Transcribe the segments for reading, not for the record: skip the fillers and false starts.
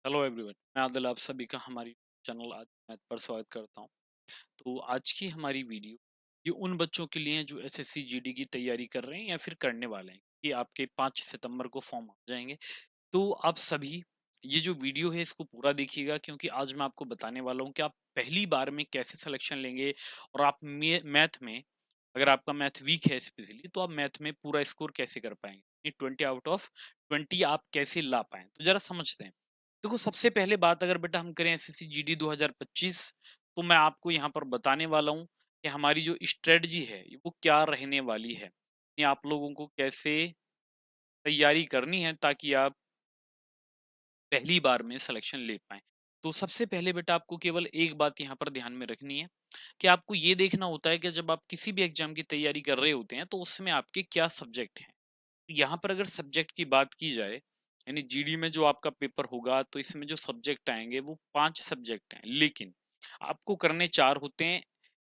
Hello everyone, मैं आदिल आप सभी का हमारी चैनल आज मैथ पर स्वागत करता हूं। तो आज की हमारी वीडियो ये उन बच्चों के लिए है जो एसएससी जीडी की तैयारी कर रहे हैं या फिर करने वाले हैं कि आपके 5 सितंबर को फॉर्म आ जाएंगे। तो आप सभी ये जो वीडियो है इसको पूरा देखिएगा, क्योंकि आज मैं आपको बताने वाला हूं कि आप पहली बार में कैसे सिलेक्शन लेंगे और आप मैथ में, अगर आपका मैथ वीक है स्पेशली, तो आप मैथ में पूरा स्कोर कैसे कर पाएंगे, 20 आउट ऑफ 20 आप कैसे ला पाए। तो जरा समझते हैं। देखो, सबसे पहले बात अगर बेटा हम करें एसएससी जीडी 2025, तो मैं आपको यहाँ पर बताने वाला हूँ कि हमारी जो स्ट्रेटजी है वो क्या रहने वाली है, ये आप लोगों को कैसे तैयारी करनी है ताकि आप पहली बार में सिलेक्शन ले पाएं। तो सबसे पहले बेटा आपको केवल एक बात यहाँ पर ध्यान में रखनी है कि आपको ये देखना होता है कि जब आप किसी भी एग्जाम की तैयारी कर रहे होते हैं तो उसमें आपके क्या सब्जेक्ट हैं। यहाँ पर अगर सब्जेक्ट की बात की जाए, यानी जीडी में जो आपका पेपर होगा, तो इसमें जो सब्जेक्ट आएंगे वो 5 सब्जेक्ट हैं, लेकिन आपको करने 4 होते हैं,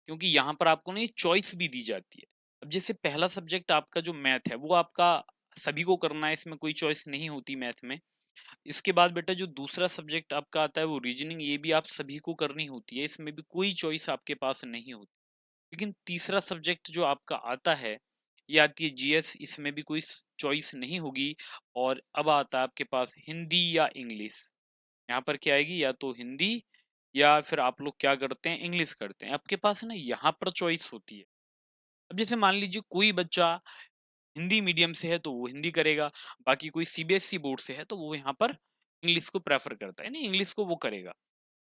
क्योंकि यहाँ पर आपको ना चॉइस भी दी जाती है। अब जैसे पहला सब्जेक्ट आपका जो मैथ है वो आपका सभी को करना है, इसमें कोई चॉइस नहीं होती मैथ में। इसके बाद बेटा जो दूसरा सब्जेक्ट आपका आता है वो रीजनिंग, ये भी आप सभी को करनी होती है, इसमें भी कोई चॉइस आपके पास नहीं होती। लेकिन तीसरा सब्जेक्ट जो आपका आता है, ये आती है जीएस, इसमें भी कोई चॉइस नहीं होगी। और अब आता है आपके पास हिंदी या इंग्लिश। यहाँ पर क्या आएगी, या तो हिंदी या फिर आप लोग क्या करते हैं, इंग्लिश करते हैं। आपके पास ना यहाँ पर चॉइस होती है। अब जैसे मान लीजिए कोई बच्चा हिंदी मीडियम से है तो वो हिंदी करेगा, बाकी कोई सीबीएसई बोर्ड से है तो वो यहाँ पर इंग्लिश को प्रेफर करता है, नहीं इंग्लिश को वो करेगा।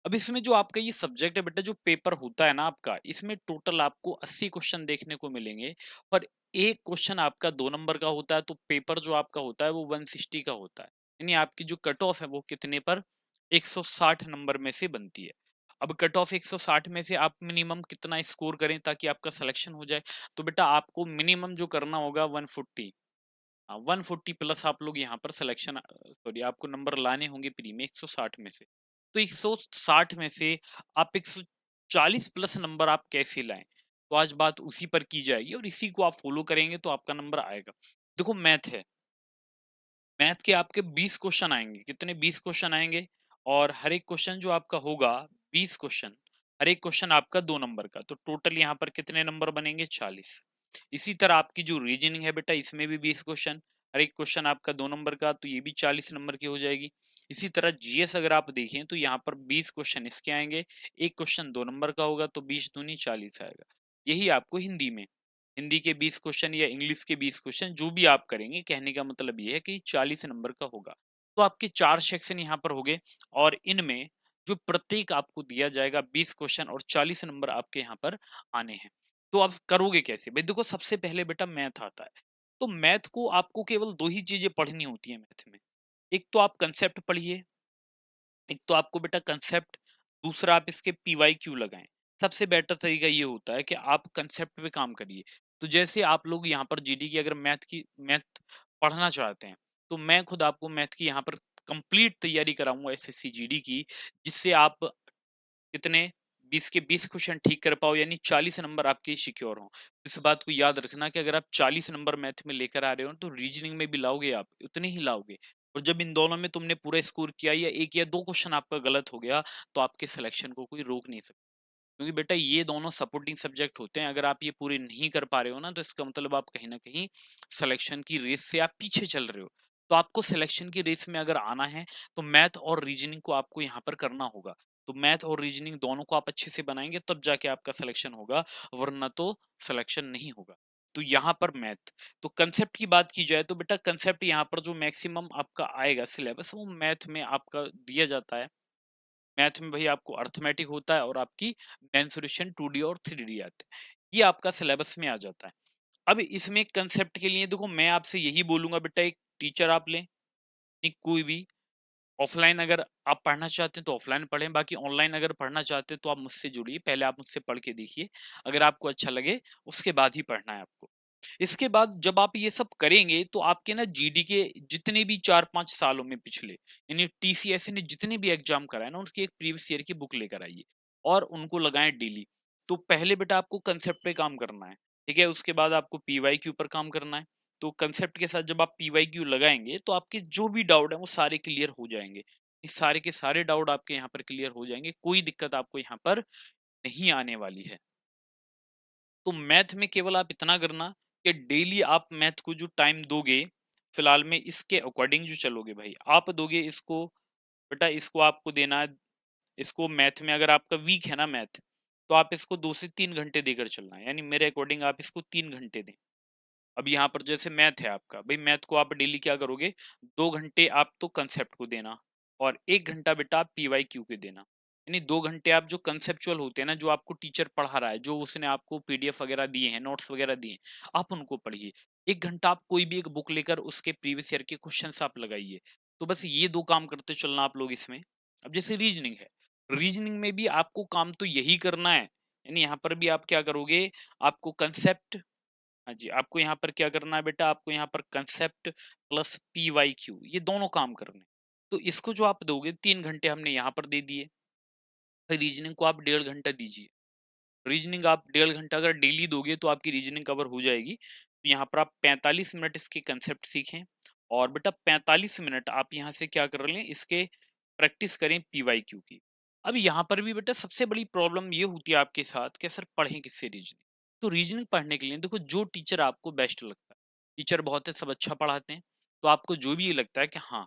अब इसमें जो आपका ये सब्जेक्ट है बेटा, जो पेपर होता है ना आपका, इसमें टोटल आपको 80 क्वेश्चन देखने को मिलेंगे। और एक क्वेश्चन आपका 2 नंबर का होता है, तो पेपर जो आपका होता है वो 160 का होता है। यानी आपकी जो कट ऑफ है वो कितने पर, 160 नंबर में से बनती है। अब कट ऑफ 160 में से आप मिनिमम कितना स्कोर करें ताकि आपका सिलेक्शन हो जाए, तो बेटा आपको मिनिमम जो करना होगा 140। 140 प्लस आप लोग यहाँ पर सिलेक्शन, सॉरी, आपको नंबर लाने होंगे प्री में 160 में से। तो 160 में से आप 140 प्लस नंबर आप कैसे लाएं, तो आज बात उसी पर की जाएगी और इसी को आप फॉलो करेंगे तो आपका नंबर आएगा। देखो, मैथ है, मैथ के आपके 20 क्वेश्चन आएंगे, कितने, 20 क्वेश्चन आएंगे। और हर एक क्वेश्चन जो आपका होगा, 20 क्वेश्चन, हर एक क्वेश्चन आपका 2 नंबर का, तो टोटल यहाँ पर कितने नंबर बनेंगे, 40। इसी तरह आपकी जो रीजनिंग है बेटा, इसमें भी 20 क्वेश्चन, हर एक क्वेश्चन आपका 2 नंबर का, तो ये भी 40 नंबर की हो जाएगी। इसी तरह जीएस अगर आप देखें तो यहाँ पर 20 क्वेश्चन इसके आएंगे, एक क्वेश्चन 2 नंबर का होगा, तो 20 दूनी 40 आएगा। यही आपको हिंदी में, हिंदी के 20 क्वेश्चन या इंग्लिश के 20 क्वेश्चन जो भी आप करेंगे, कहने का मतलब ये है कि 40 नंबर का होगा। तो आपके 4 सेक्शन यहाँ पर हो गए, और इनमें जो प्रत्येक आपको दिया जाएगा 20 क्वेश्चन और 40 नंबर आपके यहाँ पर आने हैं। तो आप करोगे कैसे भाई, देखो सबसे पहले बेटा मैथ आता है। तो मैथ को आपको केवल 2 ही चीजें पढ़नी होती है मैथ में। एक तो आप कंसेप्ट पढ़िए, एक तो आपको बेटा कंसेप्ट, दूसरा आप इसके पीवाई क्यू लगाएं। सबसे बेटर तरीका ये होता है कि आप कंसेप्ट पे काम करिए। तो जैसे आप लोग यहाँ पर जीडी की अगर मैथ पढ़ना चाहते हैं, तो मैं खुद आपको मैथ की यहाँ पर कंप्लीट तैयारी कराऊंगा एसएससी जीडी की, जिससे आप कितने, 20 के 20 क्वेश्चन ठीक कर पाओ, यानी 40 नंबर आपके सिक्योर हो। इस बात को याद रखना कि अगर आप 40 नंबर मैथ में लेकर आ रहे हो तो रीजनिंग में भी लाओगे, आप उतने ही लाओगे। और जब इन दोनों में तुमने पूरा स्कोर किया, या एक या दो क्वेश्चन आपका गलत हो गया, तो आपके सिलेक्शन को कोई रोक नहीं सकता। क्योंकि बेटा ये दोनों सपोर्टिंग सब्जेक्ट होते हैं, अगर आप ये पूरे नहीं कर पा रहे हो ना, तो इसका मतलब आप कहीं ना कहीं सिलेक्शन की रेस से आप पीछे चल रहे हो। तो आपको सिलेक्शन की रेस में अगर आना है, तो मैथ और रीजनिंग को आपको यहाँ पर करना होगा। तो मैथ और रीजनिंग दोनों को आप अच्छे से बनाएंगे तब जाके आपका सिलेक्शन होगा, वरना तो सिलेक्शन नहीं होगा। तो यहाँ पर मैथ, तो कंसेप्ट की बात की जाए तो बेटा कंसेप्ट यहाँ पर जो मैक्सिमम आपका आएगा सिलेबस, वो मैथ में आपका दिया जाता है। मैथ में भाई आपको अर्थमेटिक होता है और आपकी मेंसुरेशन 2D और 3D आते हैं, ये आपका सिलेबस में आ जाता है। अब इसमें कंसेप्ट के लिए देखो, मैं आपसे यही बोलूंगा बेटा, एक टीचर आप लें, एक कोई भी। ऑफलाइन अगर आप पढ़ना चाहते हैं तो ऑफलाइन पढ़ें, बाकी ऑनलाइन अगर पढ़ना चाहते हैं तो आप मुझसे जुड़िए, पहले आप मुझसे पढ़ के देखिए, अगर आपको अच्छा लगे उसके बाद ही पढ़ना है आपको। इसके बाद जब आप ये सब करेंगे तो आपके ना जीडी के जितने भी 4-5 सालों में पिछले, यानी टीसीएस ने जितने भी एग्जाम कराए ना, उनकी एक प्रीवियस ईयर की बुक लेकर आइए और उनको लगाएं डेली। तो पहले बेटा आपको कंसेप्ट पे काम करना है, ठीक है, उसके बाद आपको पीवाई क्यू पर काम करना है। तो कंसेप्ट के साथ जब आप पीवाई क्यू लगाएंगे तो आपके जो भी डाउट है वो सारे क्लियर हो जाएंगे। ये सारे के सारे डाउट आपके यहाँ पर क्लियर हो जाएंगे, कोई दिक्कत आपको यहाँ पर नहीं आने वाली है। तो मैथ में केवल आप इतना करना कि डेली आप मैथ को जो टाइम दोगे, फिलहाल में इसके अकॉर्डिंग जो चलोगे भाई, आप दोगे इसको, बेटा इसको आपको देना है, इसको मैथ में अगर आपका वीक है ना मैथ, तो आप इसको 2 से 3 घंटे देकर चलना है, यानी मेरे अकॉर्डिंग आप इसको 3 घंटे दें। अब यहाँ पर जैसे मैथ है आपका, भाई मैथ को आप डेली क्या करोगे, 2 घंटे आप तो कंसेप्ट को देना, और 1 घंटा बेटा आप पीवाईक्यू के देना। यानी 2 घंटे आप जो कंसेप्चुअल होते हैं ना, जो आपको टीचर पढ़ा रहा है, जो उसने आपको पीडीएफ वगैरह दिए हैं, नोट्स वगैरह दिए हैं, आप उनको पढ़िए। 1 घंटा आप कोई भी एक बुक लेकर उसके प्रीवियस ईयर के क्वेश्चन आप लगाइए। तो बस ये 2 काम करते चलना आप लोग इसमें। अब जैसे रीजनिंग है, रीजनिंग में भी आपको काम तो यही करना है, यानी यहाँ पर भी आप क्या करोगे, आपको कंसेप्ट, हाँ जी, आपको यहाँ पर क्या करना है बेटा, आपको यहाँ पर कंसेप्ट प्लस पीवाईक्यू, ये दोनों काम करने हैं। तो इसको जो आप दोगे, 3 घंटे हमने यहाँ पर दे दिए। फिर रीजनिंग को आप 1.5 घंटा दीजिए। रीजनिंग आप 1.5 घंटा अगर डेली दोगे तो आपकी रीजनिंग कवर हो जाएगी। तो यहाँ पर आप 45 मिनट इसके कंसेप्ट सीखें, और बेटा 45 मिनट आप यहाँ से क्या कर लें, इसके प्रैक्टिस करें पीवाईक्यू की। अब यहाँ पर भी बेटा सबसे बड़ी प्रॉब्लम ये होती है आपके साथ कि सर पढ़ें किससे रीजनिंग। तो रीजनिंग पढ़ने के लिए देखो, जो टीचर आपको बेस्ट लगता है, टीचर बहुत है, सब अच्छा पढ़ाते हैं, तो आपको जो भी ये लगता है कि हाँ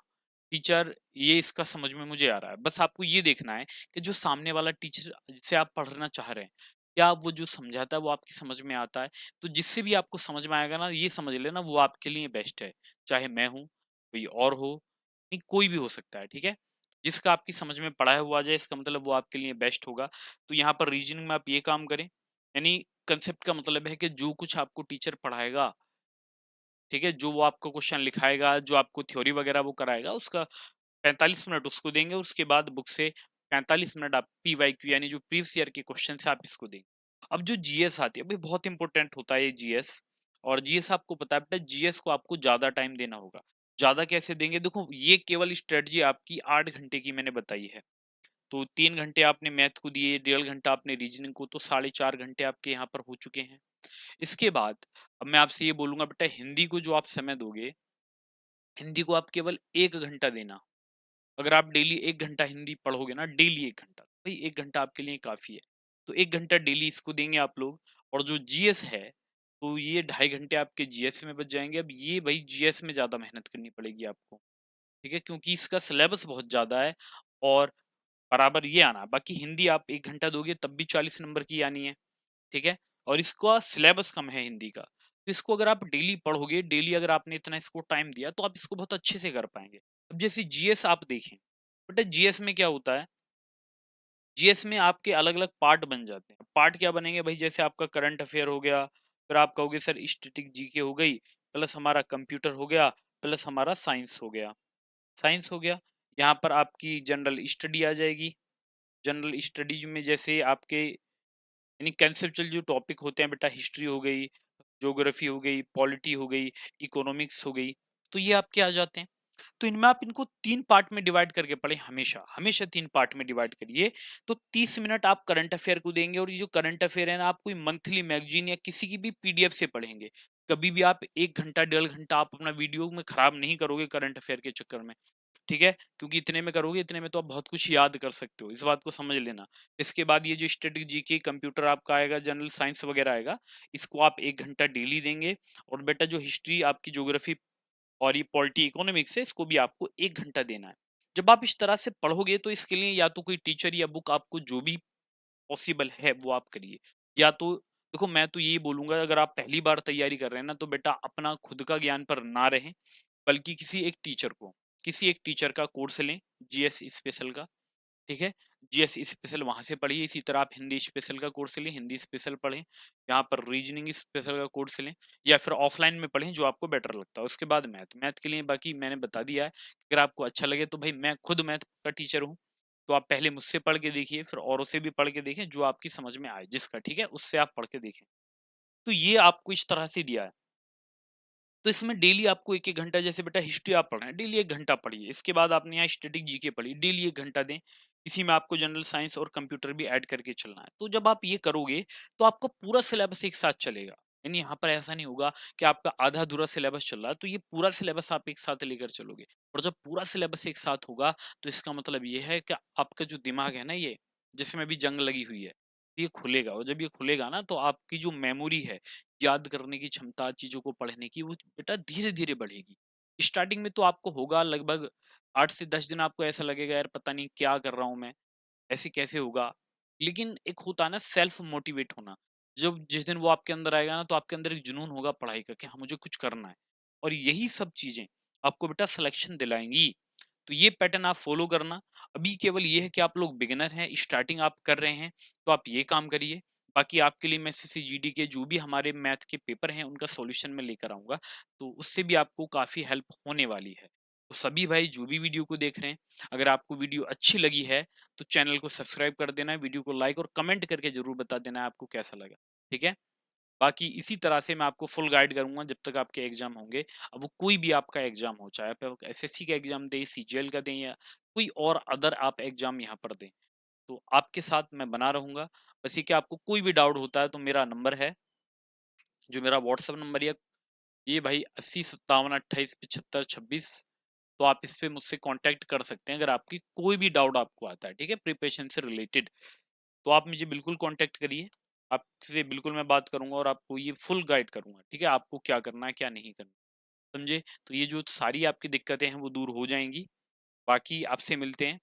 टीचर ये इसका समझ में मुझे आ रहा है, बस आपको ये देखना है कि जो सामने वाला टीचर जिससे आप पढ़ना चाह रहे हैं, क्या वो जो समझाता है वो आपकी समझ में आता है। तो जिससे भी आपको समझ में आएगा ना, ये समझ लेना वो आपके लिए बेस्ट है। चाहे मैं हूँ, कोई और हो, नहीं कोई भी हो सकता है, ठीक है। जिसका आपकी समझ में पढ़ाया हुआ आ जाए, इसका मतलब वो आपके लिए बेस्ट होगा। तो यहाँ पर रीजनिंग में आप ये काम करें, यानी कंसेप्ट का मतलब है कि जो कुछ आपको टीचर पढ़ाएगा, ठीक है, जो वो आपको क्वेश्चन लिखाएगा, जो आपको थ्योरी वगैरह वो कराएगा, उसका 45 मिनट उसको देंगे। उसके बाद बुक से 45 मिनट आप पीवाईक्यू, यानी जो प्रीवियस ईयर के क्वेश्चन है, आप इसको देंगे। अब जो जीएस आती है भाई, बहुत इंपॉर्टेंट होता है ये जीएस। और जीएस आपको पता है बेटा, जीएस को आपको ज्यादा टाइम देना होगा। ज्यादा कैसे देंगे, देखो ये केवल स्ट्रेटजी आपकी 8 घंटे की मैंने बताई है। तो 3 घंटे आपने मैथ को दिए, 1.5 घंटा आपने रीजनिंग को, तो 4.5 घंटे आपके यहाँ पर हो चुके हैं। इसके बाद अब मैं आपसे ये बोलूंगा बेटा, हिंदी को जो आप समय दोगे, हिंदी को आप केवल 1 घंटा देना। अगर आप डेली 1 घंटा हिंदी पढ़ोगे ना, डेली 1 घंटा, भाई 1 घंटा आपके लिए काफी है। तो 1 घंटा डेली इसको देंगे आप लोग। और जो जीएस है, तो ये 2.5 घंटे आपके जीएस में बच जाएंगे। अब ये भाई जीएस में ज्यादा मेहनत करनी पड़ेगी आपको, ठीक है, क्योंकि इसका सिलेबस बहुत ज्यादा है, और बराबर ये आना। बाकी हिंदी आप 1 घंटा दोगे तब भी 40 नंबर की आनी है, ठीक है। और इसका सिलेबस कम है हिंदी का, तो इसको अगर आप डेली पढ़ोगे, डेली अगर आपने इतना इसको टाइम दिया, तो आप इसको बहुत अच्छे से कर पाएंगे। अब जैसे जीएस आप देखें बेटा, जीएस में क्या होता है, जीएस में आपके अलग अलग पार्ट बन जाते हैं। पार्ट क्या बनेंगे भाई, जैसे आपका करंट अफेयर हो गया, फिर आप कहोगे सर स्टैटिक जीके हो गई, प्लस हमारा कंप्यूटर हो गया, प्लस हमारा साइंस हो गया। साइंस हो गया, यहाँ पर आपकी जनरल स्टडी आ जाएगी। जनरल स्टडीज में जैसे आपके यानी कंसेप्चुअल जो टॉपिक होते हैं बेटा, हिस्ट्री हो गई, ज्योग्राफी हो गई, पॉलिटी हो गई, इकोनॉमिक्स हो गई, तो ये आपके आ जाते हैं। तो इनमें आप इनको 3 पार्ट में डिवाइड करके पढ़े, हमेशा हमेशा 3 पार्ट में डिवाइड करिए। तो 30 मिनट आप करंट अफेयर को देंगे, और ये जो करंट अफेयर है ना, आप कोई मंथली मैगजीन या किसी की भी पीडीएफ से पढ़ेंगे। कभी भी आप 1 घंटा 1.5 घंटा आप अपना वीडियो में खराब नहीं करोगे करंट अफेयर के चक्कर में, ठीक है, क्योंकि इतने में करोगे, इतने में तो आप बहुत कुछ याद कर सकते हो, इस बात को समझ लेना। इसके बाद ये जो स्टैटिक जीके, कंप्यूटर आपका आएगा, जनरल साइंस वगैरह आएगा, इसको आप 1 घंटा डेली देंगे। और बेटा जो हिस्ट्री आपकी, ज्योग्राफी और ये पॉलिटी इकोनॉमिक्स है, इसको भी आपको 1 घंटा देना है। जब आप इस तरह से पढ़ोगे, तो इसके लिए या तो कोई टीचर या बुक, आपको जो भी पॉसिबल है वो आप करिए। या तो देखो, मैं तो यही बोलूंगा, अगर आप पहली बार तैयारी कर रहे हैं ना, तो बेटा अपना खुद का ज्ञान पर ना रहें, बल्कि किसी एक टीचर का कोर्स लें, जीएस स्पेशल का, ठीक है। जीएस स्पेशल वहां से पढ़िए। इसी तरह आप हिंदी स्पेशल का कोर्स लें, हिंदी स्पेशल पढ़ें। यहाँ पर रीजनिंग स्पेशल का कोर्स लें, या फिर ऑफलाइन में पढ़ें, जो आपको बेटर लगता है। उसके बाद मैथ, मैथ के लिए बाकी मैंने बता दिया है। अगर आपको अच्छा लगे तो भाई, मैं खुद मैथ का टीचर हूँ, तो आप पहले मुझसे पढ़ के देखिए, फिर औरों से भी पढ़ के देखें, जो आपकी समझ में आए जिसका, ठीक है, उससे आप पढ़ के देखें। तो ये आपको इस तरह से दिया है। तो इसमें डेली आपको 1-1 घंटा, जैसे बेटा हिस्ट्री आप पढ़ रहे हैं, डेली 1 घंटा पढ़िए। इसके बाद आपने यहाँ स्टैटिक जीके पढ़ी, डेली 1 घंटा दें। इसी में आपको जनरल साइंस और कंप्यूटर भी ऐड करके चलना है। तो जब आप ये करोगे, तो आपका पूरा सिलेबस एक साथ चलेगा। यानी यहाँ पर ऐसा नहीं होगा कि आपका आधा-अधूरा सिलेबस चल रहा है, तो ये पूरा सिलेबस आप एक साथ लेकर चलोगे। और जब पूरा सिलेबस एक साथ होगा, तो इसका मतलब ये है कि आपका जो दिमाग है ना ये, जिसमें अभी जंग लगी हुई है, ये खुलेगा और जब ये खुलेगा ना, तो आपकी जो मेमोरी है, याद करने की क्षमता, चीज़ों को पढ़ने की, वो बेटा धीरे-धीरे बढ़ेगी। स्टार्टिंग में तो आपको होगा लगभग 8 से 10 दिन आपको ऐसा लगेगा, यार पता नहीं क्या कर रहा हूँ मैं, ऐसे कैसे होगा? लेकिन एक होता है ना सेल्फ मोटिवेट होना, जब जिस दिन वो आपके अंदर आएगा ना तो आपके अंदर एक जुनून होगा पढ़ाई का कि हाँ मुझे कुछ करना है। और यही सब चीज़ें आपको बेटा सिलेक्शन दिलाएँगी। तो ये पैटर्न आप फ़ॉलो करना। अभी केवल ये है कि आप लोग बिगिनर हैं, स्टार्टिंग आप कर रहे हैं, तो आप ये काम करिए। बाकी आपके लिए मैं एसएससी जीडी के जो भी हमारे मैथ के पेपर हैं, उनका सॉल्यूशन मैं लेकर आऊँगा, तो उससे भी आपको काफ़ी हेल्प होने वाली है। तो सभी भाई जो भी वीडियो को देख रहे हैं, अगर आपको वीडियो अच्छी लगी है, तो चैनल को सब्सक्राइब कर देना है, वीडियो को लाइक और कमेंट करके ज़रूर बता देना है आपको कैसा लगा, ठीक है? बाकी इसी तरह से मैं आपको फुल गाइड करूँगा जब तक आपके एग्ज़ाम होंगे। अब वो कोई भी आपका एग्ज़ाम हो, चाहे आप एसएससी का एग्ज़ाम दें, सीजीएल का दें या कोई और अदर आप एग्ज़ाम यहाँ पर दें। तो आपके साथ मैं बना रहूँगा। बस ये कि आपको कोई भी डाउट होता है तो मेरा नंबर है, जो मेरा व्हाट्सएप नंबर ये भाई 80 57 28 75 26। तो आप इस पे मुझसे कांटेक्ट कर सकते हैं अगर आपकी कोई भी डाउट आपको आता है, ठीक है? प्रिपरेशन से रिलेटेड। तो आप मुझे बिल्कुल कांटेक्ट करिए। आपसे बिल्कुल मैं बात करूँगा और आपको ये फुल गाइड करूँगा, ठीक है? आपको क्या करना है, क्या नहीं करना, समझे? तो ये जो सारी आपकी दिक्कतें हैं वो दूर हो जाएँगी। बाकी आपसे मिलते हैं।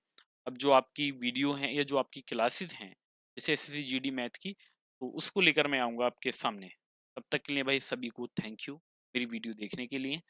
अब जो आपकी वीडियो हैं या जो आपकी क्लासेस हैं, जैसे एसएससी जीडी मैथ की, तो उसको लेकर मैं आऊँगा आपके सामने। तब तक के लिए भाई सभी को थैंक यू, मेरी वीडियो देखने के लिए।